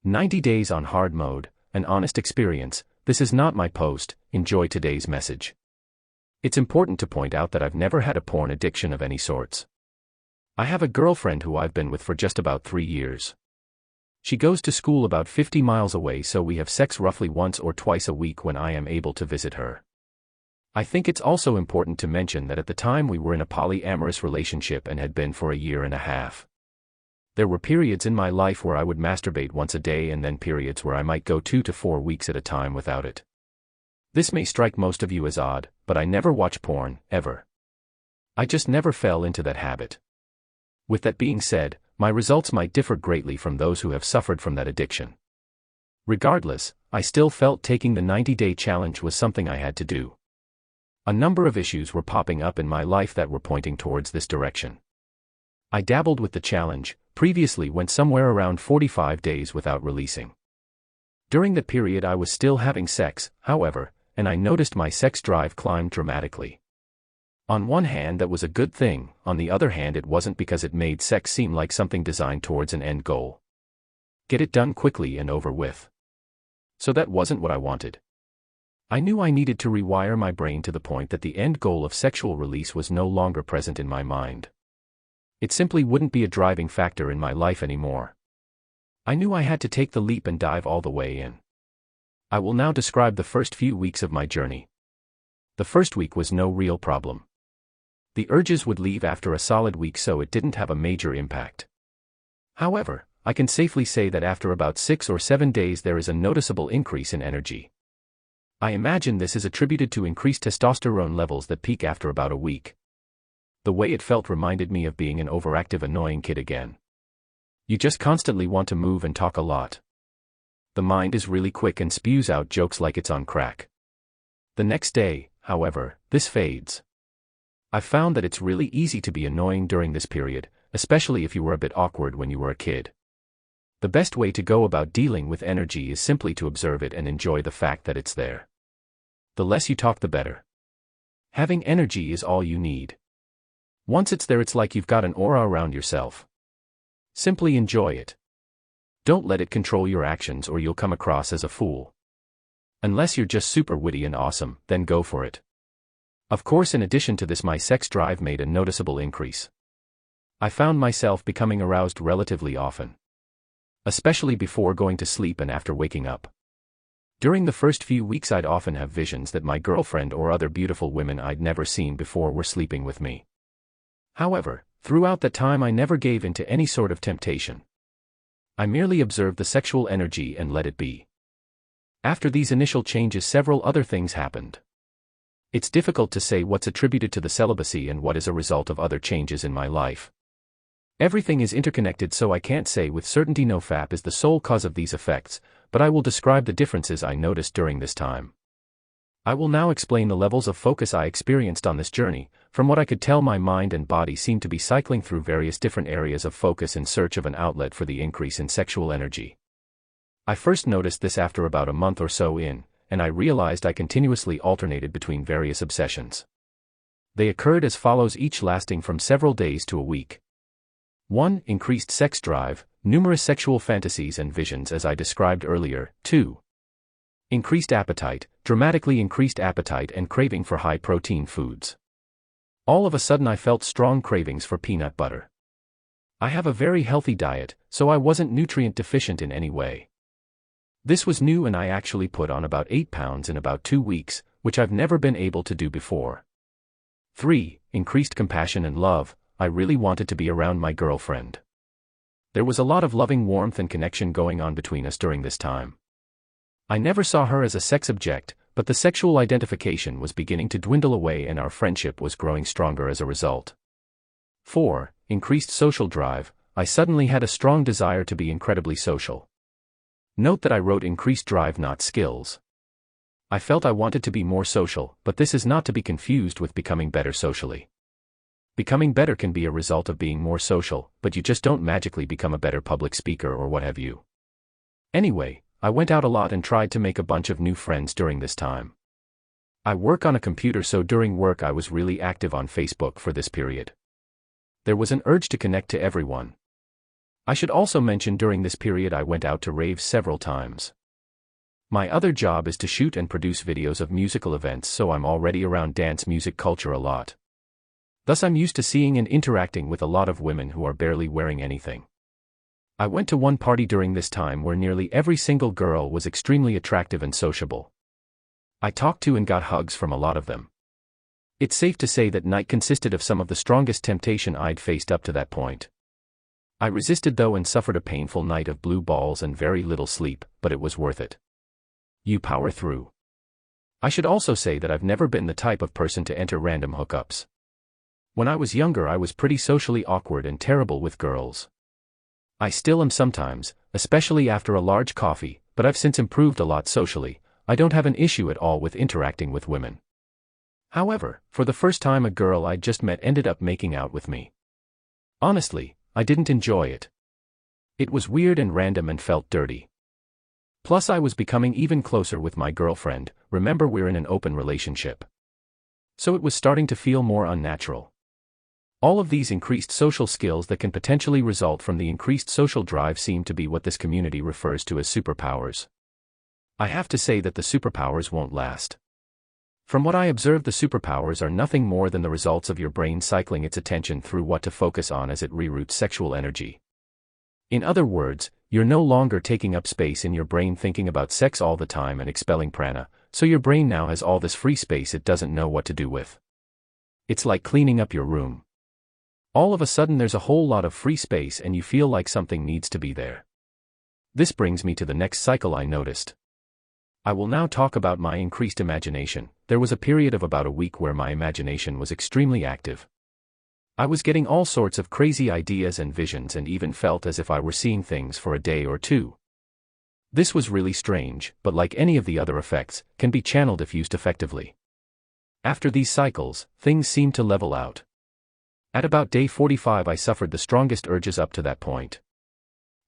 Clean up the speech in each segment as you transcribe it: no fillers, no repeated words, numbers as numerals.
90 days on hard mode, an honest experience. This is not my post. Enjoy today's message. It's important to point out that I've never had a porn addiction of any sorts. I have a girlfriend who I've been with for just about 3 years. She goes to school about 50 miles away, so we have sex roughly once or twice a week when I am able to visit her. I think it's also important to mention that at the time we were in a polyamorous relationship and had been for a year and a half. There were periods in my life where I would masturbate once a day and then periods where I might go 2 to 4 weeks at a time without it. This may strike most of you as odd, but I never watch porn, ever. I just never fell into that habit. With that being said, my results might differ greatly from those who have suffered from that addiction. Regardless, I still felt taking the 90-day challenge was something I had to do. A number of issues were popping up in my life that were pointing towards this direction. I dabbled with the challenge, previously went somewhere around 45 days without releasing. During that period I was still having sex, however, and I noticed my sex drive climbed dramatically. On one hand that was a good thing, on the other hand it wasn't, because it made sex seem like something designed towards an end goal. Get it done quickly and over with. So that wasn't what I wanted. I knew I needed to rewire my brain to the point that the end goal of sexual release was no longer present in my mind. It simply wouldn't be a driving factor in my life anymore. I knew I had to take the leap and dive all the way in. I will now describe the first few weeks of my journey. The first week was no real problem. The urges would leave after a solid week, so it didn't have a major impact. However, I can safely say that after about 6 or 7 days there is a noticeable increase in energy. I imagine this is attributed to increased testosterone levels that peak after about a week. The way it felt reminded me of being an overactive, annoying kid again. You just constantly want to move and talk a lot. The mind is really quick and spews out jokes like it's on crack. The next day, however, this fades. I've found that it's really easy to be annoying during this period, especially if you were a bit awkward when you were a kid. The best way to go about dealing with energy is simply to observe it and enjoy the fact that it's there. The less you talk, the better. Having energy is all you need. Once it's there, it's like you've got an aura around yourself. Simply enjoy it. Don't let it control your actions or you'll come across as a fool. Unless you're just super witty and awesome, then go for it. Of course, in addition to this, my sex drive made a noticeable increase. I found myself becoming aroused relatively often. Especially before going to sleep and after waking up. During the first few weeks I'd often have visions that my girlfriend or other beautiful women I'd never seen before were sleeping with me. However, throughout that time I never gave in to any sort of temptation. I merely observed the sexual energy and let it be. After these initial changes, several other things happened. It's difficult to say what's attributed to the celibacy and what is a result of other changes in my life. Everything is interconnected, so I can't say with certainty Nofap is the sole cause of these effects, but I will describe the differences I noticed during this time. I will now explain the levels of focus I experienced on this journey. From what I could tell, my mind and body seemed to be cycling through various different areas of focus in search of an outlet for the increase in sexual energy. I first noticed this after about a month or so in, and I realized I continuously alternated between various obsessions. They occurred as follows, each lasting from several days to a week. 1. Increased sex drive, numerous sexual fantasies and visions as I described earlier. 2. Increased appetite, dramatically increased appetite and craving for high-protein foods. All of a sudden I felt strong cravings for peanut butter. I have a very healthy diet, so I wasn't nutrient deficient in any way. This was new, and I actually put on about 8 pounds in about 2 weeks, which I've never been able to do before. 3. Increased compassion and love. I really wanted to be around my girlfriend. There was a lot of loving warmth and connection going on between us during this time. I never saw her as a sex object, but the sexual identification was beginning to dwindle away and our friendship was growing stronger as a result. 4. Increased social drive. I suddenly had a strong desire to be incredibly social. Note that I wrote increased drive, not skills. I felt I wanted to be more social, but this is not to be confused with becoming better socially. Becoming better can be a result of being more social, but you just don't magically become a better public speaker or what have you. Anyway, I went out a lot and tried to make a bunch of new friends during this time. I work on a computer, so during work I was really active on Facebook for this period. There was an urge to connect to everyone. I should also mention during this period I went out to raves several times. My other job is to shoot and produce videos of musical events, so I'm already around dance music culture a lot. Thus I'm used to seeing and interacting with a lot of women who are barely wearing anything. I went to one party during this time where nearly every single girl was extremely attractive and sociable. I talked to and got hugs from a lot of them. It's safe to say that night consisted of some of the strongest temptation I'd faced up to that point. I resisted though and suffered a painful night of blue balls and very little sleep, but it was worth it. You power through. I should also say that I've never been the type of person to enter random hookups. When I was younger I was pretty socially awkward and terrible with girls. I still am sometimes, especially after a large coffee, but I've since improved a lot socially. I don't have an issue at all with interacting with women. However, for the first time a girl I'd just met ended up making out with me. Honestly, I didn't enjoy it. It was weird and random and felt dirty. Plus I was becoming even closer with my girlfriend. Remember, we're in an open relationship. So it was starting to feel more unnatural. All of these increased social skills that can potentially result from the increased social drive seem to be what this community refers to as superpowers. I have to say that the superpowers won't last. From what I observe, the superpowers are nothing more than the results of your brain cycling its attention through what to focus on as it reroutes sexual energy. In other words, you're no longer taking up space in your brain thinking about sex all the time and expelling prana, so your brain now has all this free space it doesn't know what to do with. It's like cleaning up your room. All of a sudden there's a whole lot of free space and you feel like something needs to be there. This brings me to the next cycle I noticed. I will now talk about my increased imagination. There was a period of about a week where my imagination was extremely active. I was getting all sorts of crazy ideas and visions and even felt as if I were seeing things for a day or two. This was really strange, but like any of the other effects, can be channeled if used effectively. After these cycles, things seemed to level out. At about day 45 I suffered the strongest urges up to that point.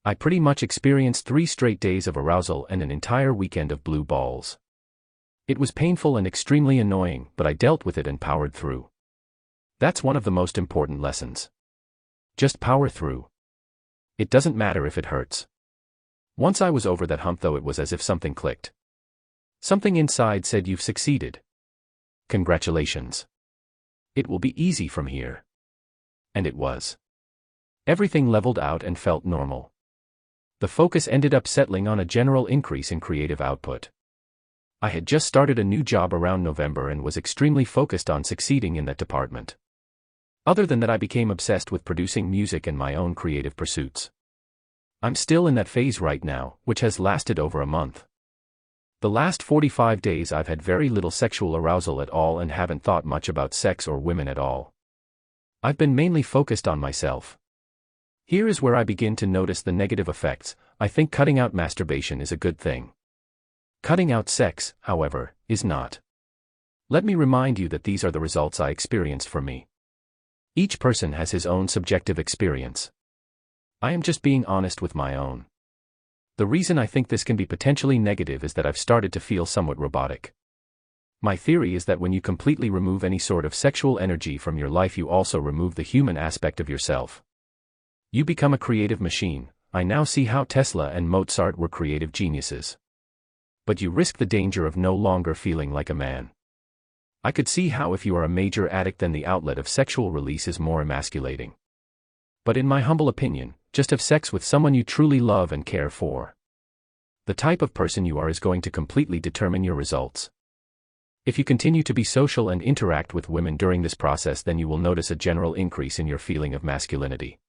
I pretty much experienced 3 straight days of arousal and an entire weekend of blue balls. It was painful and extremely annoying, but I dealt with it and powered through. That's one of the most important lessons. Just power through. It doesn't matter if it hurts. Once I was over that hump though, it was as if something clicked. Something inside said, "You've succeeded. Congratulations. It will be easy from here." And it was. Everything leveled out and felt normal. The focus ended up settling on a general increase in creative output. I had just started a new job around November and was extremely focused on succeeding in that department. Other than that, I became obsessed with producing music and my own creative pursuits. I'm still in that phase right now, which has lasted over a month. The last 45 days I've had very little sexual arousal at all and haven't thought much about sex or women at all. I've been mainly focused on myself. Here is where I begin to notice the negative effects. I think cutting out masturbation is a good thing. Cutting out sex, however, is not. Let me remind you that these are the results I experienced for me. Each person has his own subjective experience. I am just being honest with my own. The reason I think this can be potentially negative is that I've started to feel somewhat robotic. My theory is that when you completely remove any sort of sexual energy from your life, you also remove the human aspect of yourself. You become a creative machine. I now see how Tesla and Mozart were creative geniuses. But you risk the danger of no longer feeling like a man. I could see how if you are a major addict then the outlet of sexual release is more emasculating. But in my humble opinion, just have sex with someone you truly love and care for. The type of person you are is going to completely determine your results. If you continue to be social and interact with women during this process, then you will notice a general increase in your feeling of masculinity.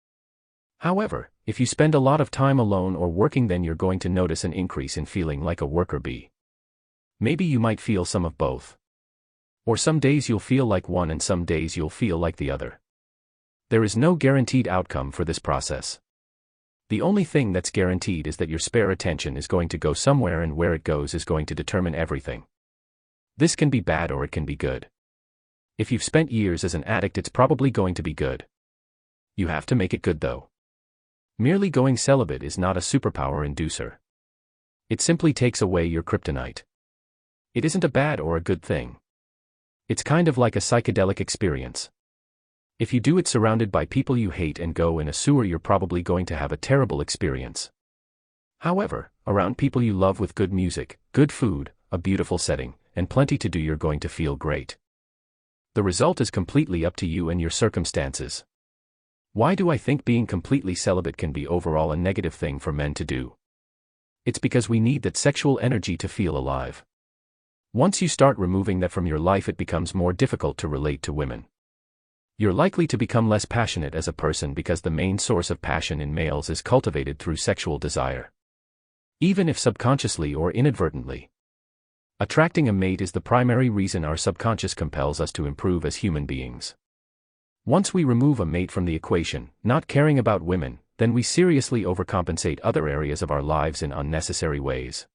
However, if you spend a lot of time alone or working, then you're going to notice an increase in feeling like a worker bee. Maybe you might feel some of both. Or some days you'll feel like one and some days you'll feel like the other. There is no guaranteed outcome for this process. The only thing that's guaranteed is that your spare attention is going to go somewhere, and where it goes is going to determine everything. This can be bad or it can be good. If you've spent years as an addict, it's probably going to be good. You have to make it good though. Merely going celibate is not a superpower inducer. It simply takes away your kryptonite. It isn't a bad or a good thing. It's kind of like a psychedelic experience. If you do it surrounded by people you hate and go in a sewer, you're probably going to have a terrible experience. However, around people you love with good music, good food, a beautiful setting, and plenty to do, you're going to feel great. The result is completely up to you and your circumstances. Why do I think being completely celibate can be overall a negative thing for men to do? It's because we need that sexual energy to feel alive. Once you start removing that from your life, it becomes more difficult to relate to women. You're likely to become less passionate as a person because the main source of passion in males is cultivated through sexual desire. Even if subconsciously or inadvertently. Attracting a mate is the primary reason our subconscious compels us to improve as human beings. Once we remove a mate from the equation, not caring about women, then we seriously overcompensate other areas of our lives in unnecessary ways.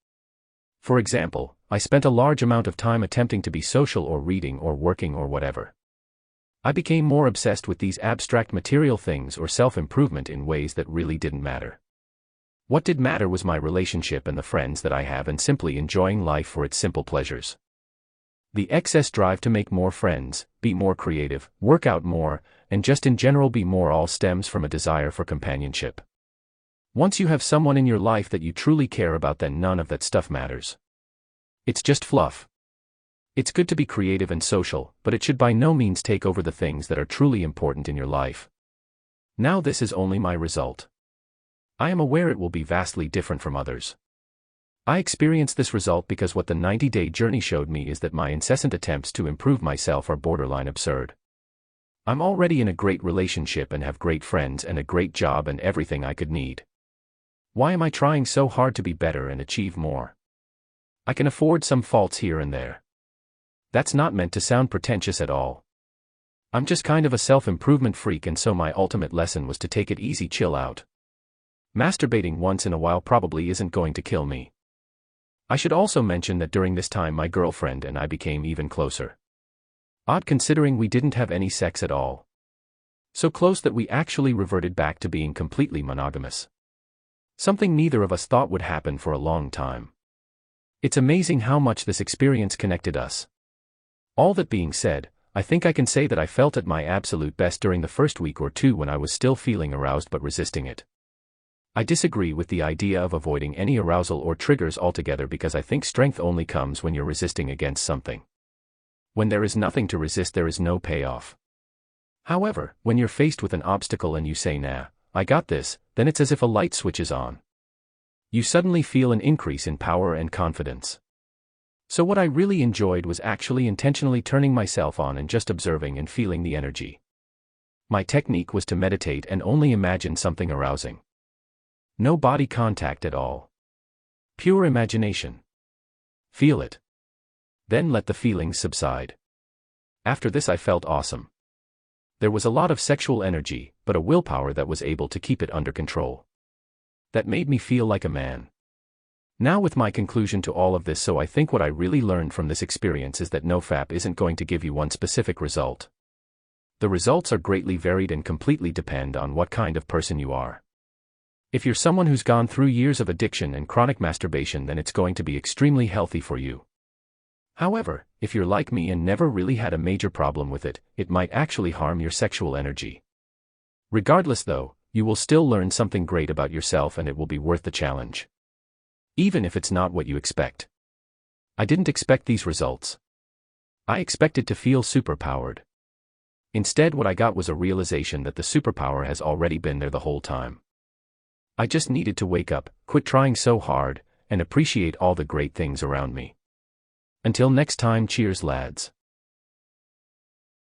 For example, I spent a large amount of time attempting to be social or reading or working or whatever. I became more obsessed with these abstract material things or self-improvement in ways that really didn't matter. What did matter was my relationship and the friends that I have and simply enjoying life for its simple pleasures. The excess drive to make more friends, be more creative, work out more, and just in general be more all stems from a desire for companionship. Once you have someone in your life that you truly care about, then none of that stuff matters. It's just fluff. It's good to be creative and social, but it should by no means take over the things that are truly important in your life. Now this is only my result. I am aware it will be vastly different from others. I experienced this result because what the 90-day journey showed me is that my incessant attempts to improve myself are borderline absurd. I'm already in a great relationship and have great friends and a great job and everything I could need. Why am I trying so hard to be better and achieve more? I can afford some faults here and there. That's not meant to sound pretentious at all. I'm just kind of a self-improvement freak, and so my ultimate lesson was to take it easy, chill out. Masturbating once in a while probably isn't going to kill me. I should also mention that during this time my girlfriend and I became even closer. Odd considering we didn't have any sex at all. So close that we actually reverted back to being completely monogamous. Something neither of us thought would happen for a long time. It's amazing how much this experience connected us. All that being said, I think I can say that I felt at my absolute best during the first week or two when I was still feeling aroused but resisting it. I disagree with the idea of avoiding any arousal or triggers altogether because I think strength only comes when you're resisting against something. When there is nothing to resist, there is no payoff. However, when you're faced with an obstacle and you say, "Nah, I got this," then it's as if a light switches on. You suddenly feel an increase in power and confidence. So what I really enjoyed was actually intentionally turning myself on and just observing and feeling the energy. My technique was to meditate and only imagine something arousing. No body contact at all. Pure imagination. Feel it. Then let the feelings subside. After this I felt awesome. There was a lot of sexual energy, but a willpower that was able to keep it under control. That made me feel like a man. Now with my conclusion to all of this, so I think what I really learned from this experience is that Nofap isn't going to give you one specific result. The results are greatly varied and completely depend on what kind of person you are. If you're someone who's gone through years of addiction and chronic masturbation, then it's going to be extremely healthy for you. However, if you're like me and never really had a major problem with it, it might actually harm your sexual energy. Regardless though, you will still learn something great about yourself and it will be worth the challenge. Even if it's not what you expect. I didn't expect these results. I expected to feel superpowered. Instead, what I got was a realization that the superpower has already been there the whole time. I just needed to wake up, quit trying so hard, and appreciate all the great things around me. Until next time, cheers lads.